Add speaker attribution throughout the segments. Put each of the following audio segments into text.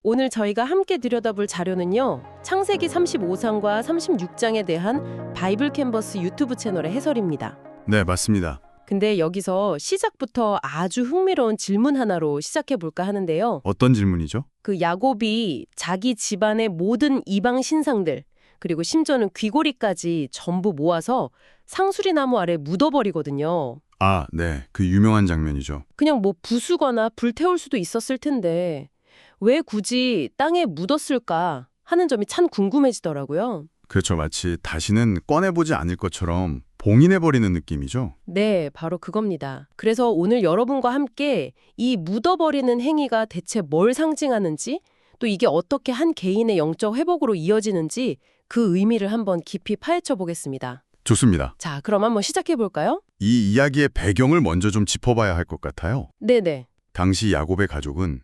Speaker 1: 오늘 저희가 함께 들여다볼 자료는요. 창세기 35장과 36장에 대한 바이블 캔버스 유튜브 채널의 해설입니다.
Speaker 2: 네, 맞습니다.
Speaker 1: 근데 여기서 시작부터 아주 흥미로운 질문 하나로 시작해 볼까 하는데요.
Speaker 2: 어떤 질문이죠?
Speaker 1: 그 야곱이 자기 집안의 모든 이방 신상들, 그리고 심지어는 귀고리까지 전부 모아서 상수리나무 아래 묻어버리거든요.
Speaker 2: 아, 네. 그 유명한 장면이죠.
Speaker 1: 그냥 뭐 부수거나 불태울 수도 있었을 텐데 왜 굳이 땅에 묻었을까 하는 점이 참 궁금해지더라고요.
Speaker 2: 그렇죠. 마치 다시는 꺼내보지 않을 것처럼 봉인해버리는 느낌이죠.
Speaker 1: 네, 바로 그겁니다. 그래서 오늘 여러분과 함께 이 묻어버리는 행위가 대체 뭘 상징하는지, 또 이게 어떻게 한 개인의 영적 회복으로 이어지는지 그 의미를 한번 깊이 파헤쳐 보겠습니다.
Speaker 2: 좋습니다.
Speaker 1: 자, 그럼 한번 시작해 볼까요?
Speaker 2: 이 이야기의 배경을 먼저 좀 짚어봐야 할 것 같아요.
Speaker 1: 네네.
Speaker 2: 당시 야곱의 가족은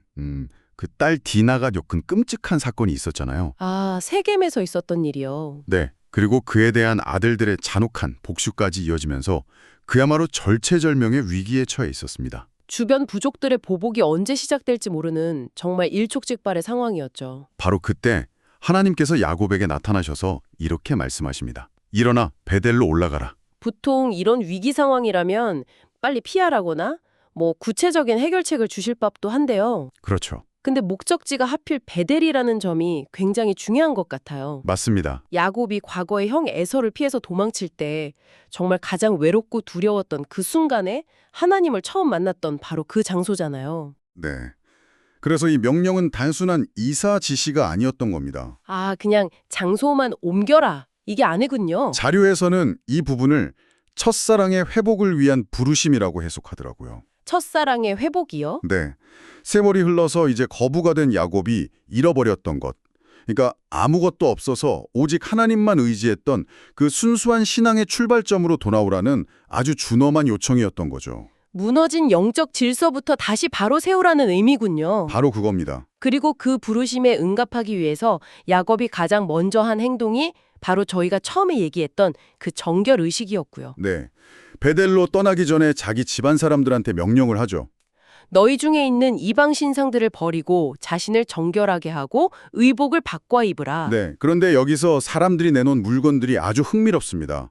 Speaker 2: 그 딸 디나가 겪은 끔찍한 사건이 있었잖아요.
Speaker 1: 아, 세겜에서 있었던 일이요.
Speaker 2: 네. 그리고 그에 대한 아들들의 잔혹한 복수까지 이어지면서 그야말로 절체절명의 위기에 처해 있었습니다.
Speaker 1: 주변 부족들의 보복이 언제 시작될지 모르는 정말 일촉즉발의 상황이었죠.
Speaker 2: 바로 그때 하나님께서 야곱에게 나타나셔서 이렇게 말씀하십니다. 일어나 베델로 올라가라.
Speaker 1: 보통 이런 위기 상황이라면 빨리 피하라거나 뭐 구체적인 해결책을 주실 법도 한데요.
Speaker 2: 그렇죠.
Speaker 1: 근데 목적지가 하필 베델이라는 점이 굉장히 중요한 것 같아요.
Speaker 2: 맞습니다.
Speaker 1: 야곱이 과거에 형 에서를 피해서 도망칠 때 정말 가장 외롭고 두려웠던 그 순간에 하나님을 처음 만났던 바로 그 장소잖아요.
Speaker 2: 네. 그래서 이 명령은 단순한 이사 지시가 아니었던 겁니다.
Speaker 1: 아, 그냥 장소만 옮겨라. 이게 아니군요.
Speaker 2: 자료에서는 이 부분을 첫사랑의 회복을 위한 부르심이라고 해석하더라고요.
Speaker 1: 첫사랑의 회복이요?
Speaker 2: 네. 세월이 흘러서 이제 거부가 된 야곱이 잃어버렸던 것. 그러니까 아무것도 없어서 오직 하나님만 의지했던 그 순수한 신앙의 출발점으로 돌아오라는 아주 준엄한 요청이었던 거죠.
Speaker 1: 무너진 영적 질서부터 다시 바로 세우라는 의미군요.
Speaker 2: 바로 그겁니다.
Speaker 1: 그리고 그 부르심에 응답하기 위해서 야곱이 가장 먼저 한 행동이 바로 저희가 처음에 얘기했던 그 정결 의식이었고요.
Speaker 2: 네. 베델로 떠나기 전에 자기 집안 사람들한테 명령을 하죠.
Speaker 1: 너희 중에 있는 이방 신상들을 버리고 자신을 정결하게 하고 의복을 바꿔 입으라.
Speaker 2: 네. 그런데 여기서 사람들이 내놓은 물건들이 아주 흥미롭습니다.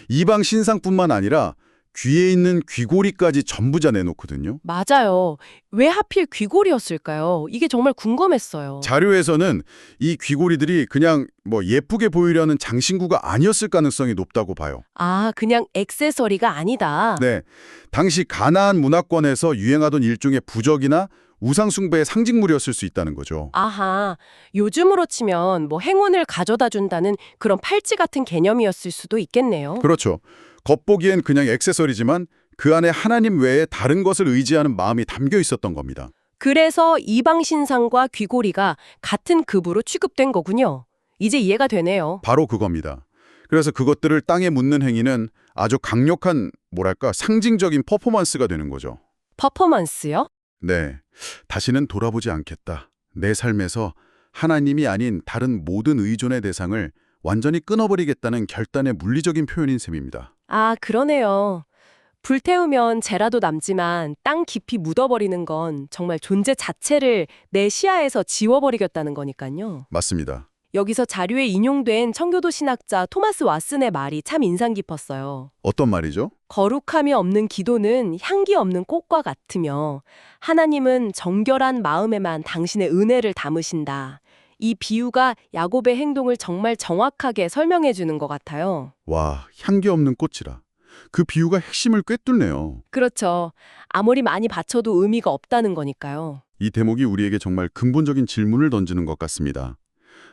Speaker 2: 이방 신상뿐만 아니라 귀에 있는 귀고리까지 전부 다 내놓거든요.
Speaker 1: 맞아요. 왜 하필 귀골이었을까요? 이게 정말 궁금했어요.
Speaker 2: 자료에서는 이 귀고리들이 그냥 뭐 예쁘게 보이려는 장신구가 아니었을 가능성이 높다고 봐요.
Speaker 1: 아, 그냥 액세서리가 아니다.
Speaker 2: 네. 당시 가나안 문화권에서 유행하던 일종의 부적이나 우상 숭배의 상징물이었을 수 있다는 거죠.
Speaker 1: 아하, 요즘으로 치면 뭐 행운을 가져다 준다는 그런 팔찌 같은 개념이었을 수도 있겠네요.
Speaker 2: 그렇죠. 겉보기엔 그냥 액세서리지만 그 안에 하나님 외에 다른 것을 의지하는 마음이 담겨 있었던 겁니다.
Speaker 1: 그래서 이방 신상과 귀고리가 같은 급으로 취급된 거군요. 이제 이해가 되네요.
Speaker 2: 바로 그겁니다. 그래서 그것들을 땅에 묻는 행위는 아주 강력한, 뭐랄까, 상징적인 퍼포먼스가 되는 거죠.
Speaker 1: 퍼포먼스요?
Speaker 2: 네. 다시는 돌아보지 않겠다. 내 삶에서 하나님이 아닌 다른 모든 의존의 대상을 완전히 끊어버리겠다는 결단의 물리적인 표현인 셈입니다.
Speaker 1: 아, 그러네요. 불태우면 재라도 남지만 땅 깊이 묻어버리는 건 정말 존재 자체를 내 시야에서 지워버리겠다는 거니까요.
Speaker 2: 맞습니다.
Speaker 1: 여기서 자료에 인용된 청교도 신학자 토마스 왓슨의 말이 참 인상 깊었어요.
Speaker 2: 어떤 말이죠?
Speaker 1: 거룩함이 없는 기도는 향기 없는 꽃과 같으며 하나님은 정결한 마음에만 당신의 은혜를 담으신다. 이 비유가 야곱의 행동을 정말 정확하게 설명해 주는 것 같아요.
Speaker 2: 와, 향기 없는 꽃이라. 그 비유가 핵심을 꿰뚫네요.
Speaker 1: 그렇죠. 아무리 많이 바쳐도 의미가 없다는 거니까요.
Speaker 2: 이 대목이 우리에게 정말 근본적인 질문을 던지는 것 같습니다.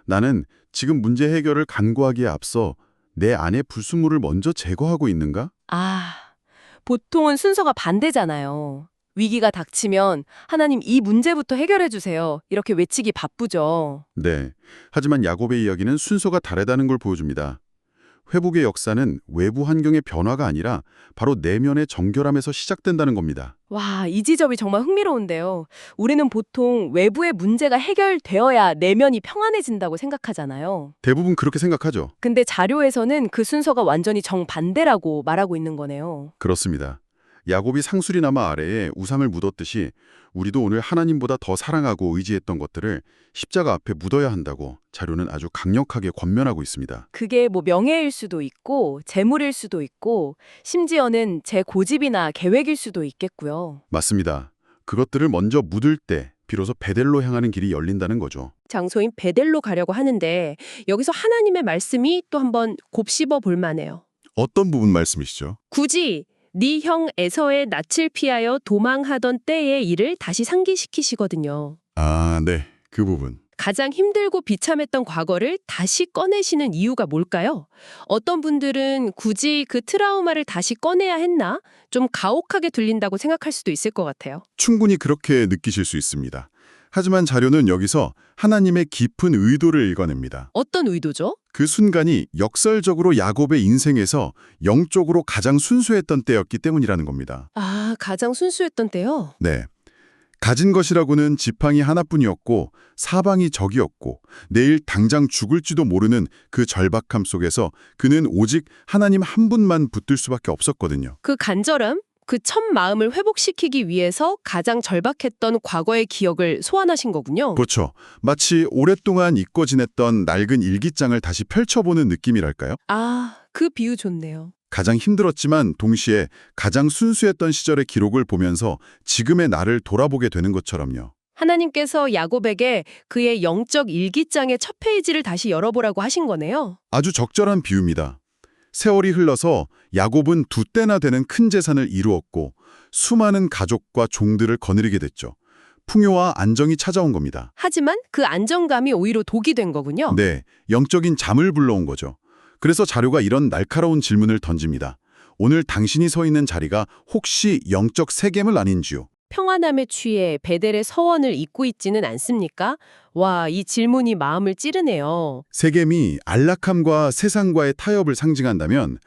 Speaker 2: 나는 지금 문제 해결을 간구하기에 앞서 내 안의 불순물을 먼저 제거하고 있는가?
Speaker 1: 아, 보통은 순서가 반대잖아요. 위기가 닥치면 하나님 이 문제부터 해결해 주세요. 이렇게 외치기 바쁘죠.
Speaker 2: 네. 하지만 야곱의 이야기는 순서가 다르다는 걸 보여줍니다. 회복의 역사는 외부 환경의 변화가 아니라 바로 내면의 정결함에서 시작된다는 겁니다.
Speaker 1: 와, 이 지점이 정말 흥미로운데요. 우리는 보통 외부의 문제가 해결되어야 내면이 평안해진다고 생각하잖아요.
Speaker 2: 대부분 그렇게 생각하죠.
Speaker 1: 근데 자료에서는 그 순서가 완전히 정반대라고 말하고 있는 거네요.
Speaker 2: 그렇습니다. 야곱이 상수리나무 아래에 우상을 묻었듯이 우리도 오늘 하나님보다 더 사랑하고 의지했던 것들을 십자가 앞에 묻어야 한다고 자료는 아주 강력하게 권면하고 있습니다.
Speaker 3: 그게 뭐 명예일 수도 있고 재물일 수도 있고 심지어는 제 고집이나 계획일 수도 있겠고요.
Speaker 2: 맞습니다. 그것들을 먼저 묻을 때 비로소 베델로 향하는 길이 열린다는 거죠.
Speaker 1: 장소인 베델로 가려고 하는데 여기서 하나님의 말씀이 또 한번 곱씹어 볼 만해요.
Speaker 2: 어떤 부분 말씀이시죠?
Speaker 1: 굳이 네 형 에서의 낯을 피하여 도망하던 때의 일을 다시 상기시키시거든요.
Speaker 2: 아, 네. 그 부분.
Speaker 1: 가장 힘들고 비참했던 과거를 다시 꺼내시는 이유가 뭘까요? 어떤 분들은 굳이 그 트라우마를 다시 꺼내야 했나? 좀 가혹하게 들린다고 생각할 수도 있을 것 같아요.
Speaker 2: 충분히 그렇게 느끼실 수 있습니다. 하지만 자료는 여기서 하나님의 깊은 의도를 읽어냅니다.
Speaker 1: 어떤 의도죠?
Speaker 2: 그 순간이 역설적으로 야곱의 인생에서 영적으로 가장 순수했던 때였기 때문이라는 겁니다.
Speaker 1: 아, 가장 순수했던 때요?
Speaker 2: 네. 가진 것이라고는 지팡이 하나뿐이었고 사방이 적이었고 내일 당장 죽을지도 모르는 그 절박함 속에서 그는 오직 하나님 한 분만 붙들 수밖에 없었거든요.
Speaker 1: 그 간절함, 그 첫 마음을 회복시키기 위해서 가장 절박했던 과거의 기억을 소환하신 거군요.
Speaker 2: 그렇죠. 마치 오랫동안 잊고 지냈던 낡은 일기장을 다시 펼쳐보는 느낌이랄까요?
Speaker 1: 아, 그 비유 좋네요.
Speaker 2: 가장 힘들었지만 동시에 가장 순수했던 시절의 기록을 보면서 지금의 나를 돌아보게 되는 것처럼요.
Speaker 1: 하나님께서 야곱에게 그의 영적 일기장의 첫 페이지를 다시 열어보라고 하신 거네요.
Speaker 2: 아주 적절한 비유입니다. 세월이 흘러서 야곱은 두 때나 되는 큰 재산을 이루었고 수많은 가족과 종들을 거느리게 됐죠. 풍요와 안정이 찾아온 겁니다.
Speaker 1: 하지만 그 안정감이 오히려 독이 된 거군요.
Speaker 2: 네, 영적인 잠을 불러온 거죠. 그래서 자료가 이런 날카로운 질문을 던집니다. 오늘 당신이 서 있는 자리가 혹시 영적 세겜을 아닌지요?
Speaker 1: 평안함에 취해 베델의 서원을 잊고 있지는 않습니까? 와, 이 질문이 마음을 찌르네요.
Speaker 2: 세겜이 안락함과 세상과의 타협을 상징한다면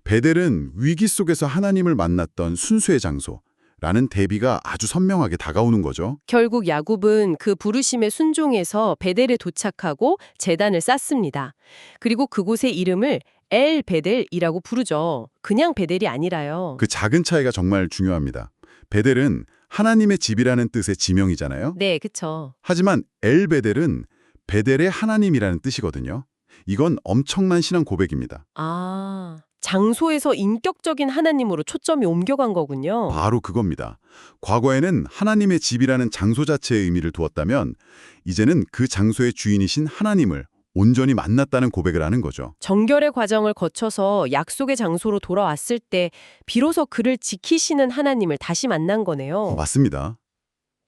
Speaker 2: 베델은 위기 속에서 하나님을 만났던 순수의 장소라는 대비가 아주 선명하게 다가오는 거죠.
Speaker 1: 결국 야곱은 그 부르심에 순종해서 베델에 도착하고 제단을 쌓습니다. 그리고 그곳의 이름을 엘 베델이라고 부르죠. 그냥 베델이 아니라요.
Speaker 2: 그 작은 차이가 정말 중요합니다. 베델은 하나님의 집이라는 뜻의 지명이잖아요.
Speaker 1: 네, 그쵸.
Speaker 2: 하지만 엘 베델은 베델의 하나님이라는 뜻이거든요. 이건 엄청난 신앙 고백입니다.
Speaker 1: 아, 장소에서 인격적인 하나님으로 초점이 옮겨간 거군요.
Speaker 2: 바로 그겁니다. 과거에는 하나님의 집이라는 장소 자체의 의미를 두었다면 이제는 그 장소의 주인이신 하나님을 온전히 만났다는 고백을 하는 거죠.
Speaker 1: 정결의 과정을 거쳐서 약속의 장소로 돌아왔을 때 비로소 그를 지키시는 하나님을 다시 만난 거네요.
Speaker 2: 맞습니다.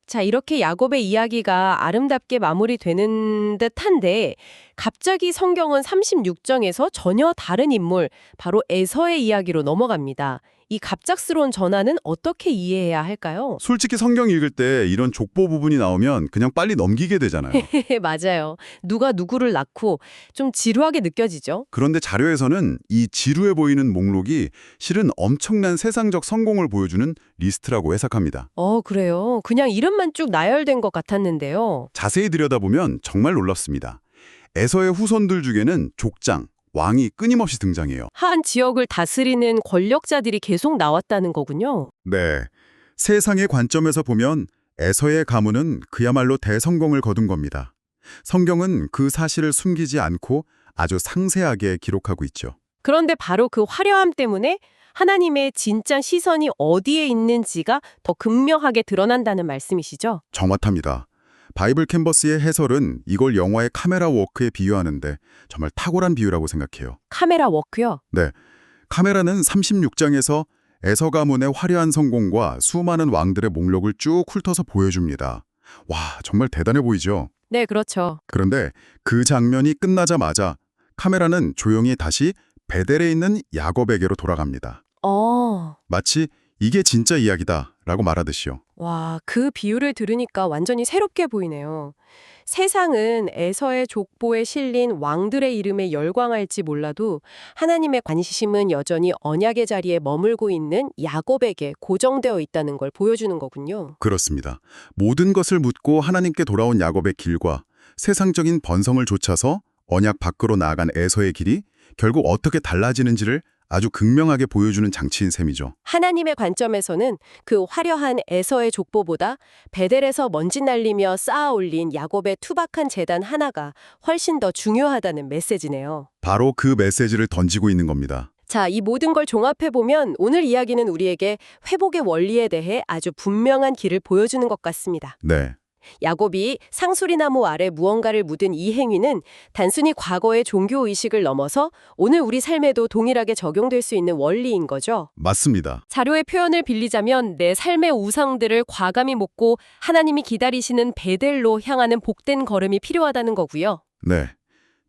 Speaker 1: 자, 이렇게 야곱의 이야기가 아름답게 마무리되는 듯한데 갑자기 성경은 36장에서 전혀 다른 인물, 바로 에서의 이야기로 넘어갑니다. 이 갑작스러운 전환은 어떻게 이해해야 할까요?
Speaker 2: 솔직히 성경 읽을 때 이런 족보 부분이 나오면 그냥 빨리 넘기게 되잖아요.
Speaker 1: 맞아요. 누가 누구를 낳고 좀 지루하게 느껴지죠?
Speaker 2: 그런데 자료에서는 이 지루해 보이는 목록이 실은 엄청난 세상적 성공을 보여주는 리스트라고 해석합니다.
Speaker 1: 그래요. 그냥 이름만 쭉 나열된 것 같았는데요.
Speaker 2: 자세히 들여다보면 정말 놀랍습니다. 에서의 후손들 중에는 족장, 왕이 끊임없이 등장해요.
Speaker 1: 한 지역을 다스리는 권력자들이 계속 나왔다는 거군요.
Speaker 2: 네. 세상의 관점에서 보면 에서의 가문은 그야말로 대성공을 거둔 겁니다. 성경은 그 사실을 숨기지 않고 아주 상세하게 기록하고 있죠.
Speaker 1: 그런데 바로 그 화려함 때문에 하나님의 진짜 시선이 어디에 있는지가 더 극명하게 드러난다는 말씀이시죠?
Speaker 2: 정확합니다. 바이블 캔버스의 해설은 이걸 영화의 카메라 워크에 비유하는데 정말 탁월한 비유라고 생각해요.
Speaker 1: 카메라 워크요?
Speaker 2: 네. 카메라는 36장에서 에서 가문의 화려한 성공과 수많은 왕들의 목록을 쭉 훑어서 보여줍니다. 와, 정말 대단해 보이죠?
Speaker 1: 네, 그렇죠.
Speaker 2: 그런데 그 장면이 끝나자마자 카메라는 조용히 다시 베델에 있는 야곱에게로 돌아갑니다. 마치 이게 진짜 이야기다라고 말하듯이요.
Speaker 1: 와, 그 비유를 들으니까 완전히 새롭게 보이네요. 세상은 에서의 족보에 실린 왕들의 이름에 열광할지 몰라도 하나님의 관심은 여전히 언약의 자리에 머물고 있는 야곱에게 고정되어 있다는 걸 보여주는 거군요.
Speaker 2: 그렇습니다. 모든 것을 묻고 하나님께 돌아온 야곱의 길과 세상적인 번성을 좇아서 언약 밖으로 나아간 에서의 길이 결국 어떻게 달라지는지를 아주 극명하게 보여주는 장치인 셈이죠.
Speaker 1: 하나님의 관점에서는 그 화려한 에서의 족보보다 베델에서 먼지 날리며 쌓아 올린 야곱의 투박한 제단 하나가 훨씬 더 중요하다는 메시지네요.
Speaker 2: 바로 그 메시지를 던지고 있는 겁니다.
Speaker 1: 자, 이 모든 걸 종합해보면 오늘 이야기는 우리에게 회복의 원리에 대해 아주 분명한 길을 보여주는 것 같습니다.
Speaker 2: 네.
Speaker 1: 야곱이 상수리나무 아래 무언가를 묻은 이 행위는 단순히 과거의 종교의식을 넘어서 오늘 우리 삶에도 동일하게 적용될 수 있는 원리인 거죠.
Speaker 2: 맞습니다.
Speaker 1: 자료의 표현을 빌리자면 내 삶의 우상들을 과감히 몫고 하나님이 기다리시는 베델로 향하는 복된 걸음이 필요하다는 거고요.
Speaker 2: 네.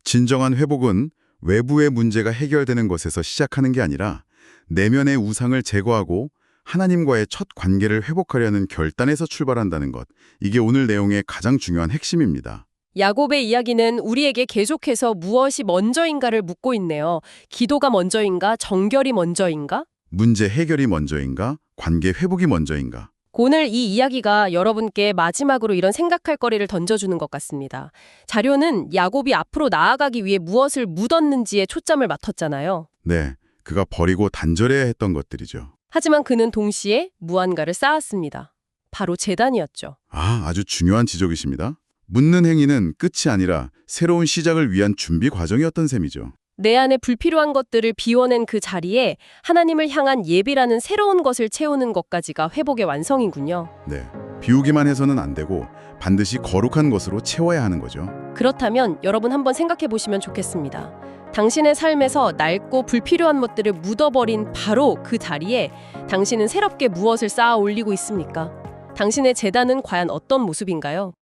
Speaker 2: 진정한 회복은 외부의 문제가 해결되는 것에서 시작하는 게 아니라 내면의 우상을 제거하고 하나님과의 첫 관계를 회복하려는 결단에서 출발한다는 것. 이게 오늘 내용의 가장 중요한 핵심입니다.
Speaker 1: 야곱의 이야기는 우리에게 계속해서 무엇이 먼저인가를 묻고 있네요. 기도가 먼저인가? 정결이 먼저인가?
Speaker 2: 문제 해결이 먼저인가? 관계 회복이 먼저인가?
Speaker 1: 오늘 이 이야기가 여러분께 마지막으로 이런 생각할 거리를 던져주는 것 같습니다. 자료는 야곱이 앞으로 나아가기 위해 무엇을 묻었는지에 초점을 맞췄잖아요.
Speaker 2: 네. 그가 버리고 단절해야 했던 것들이죠.
Speaker 1: 하지만 그는 동시에 무언가를 쌓았습니다. 바로 제단이었죠.
Speaker 2: 아주 중요한 지적이십니다. 묻는 행위는 끝이 아니라 새로운 시작을 위한 준비 과정이었던 셈이죠.
Speaker 1: 내 안에 불필요한 것들을 비워낸 그 자리에 하나님을 향한 예비라는 새로운 것을 채우는 것까지가 회복의 완성이군요.
Speaker 2: 네. 비우기만 해서는 안 되고 반드시 거룩한 것으로 채워야 하는 거죠.
Speaker 1: 그렇다면 여러분 한번 생각해 보시면 좋겠습니다. 당신의 삶에서 낡고 불필요한 것들을 묻어버린 바로 그 자리에 당신은 새롭게 무엇을 쌓아 올리고 있습니까? 당신의 제단은 과연 어떤 모습인가요?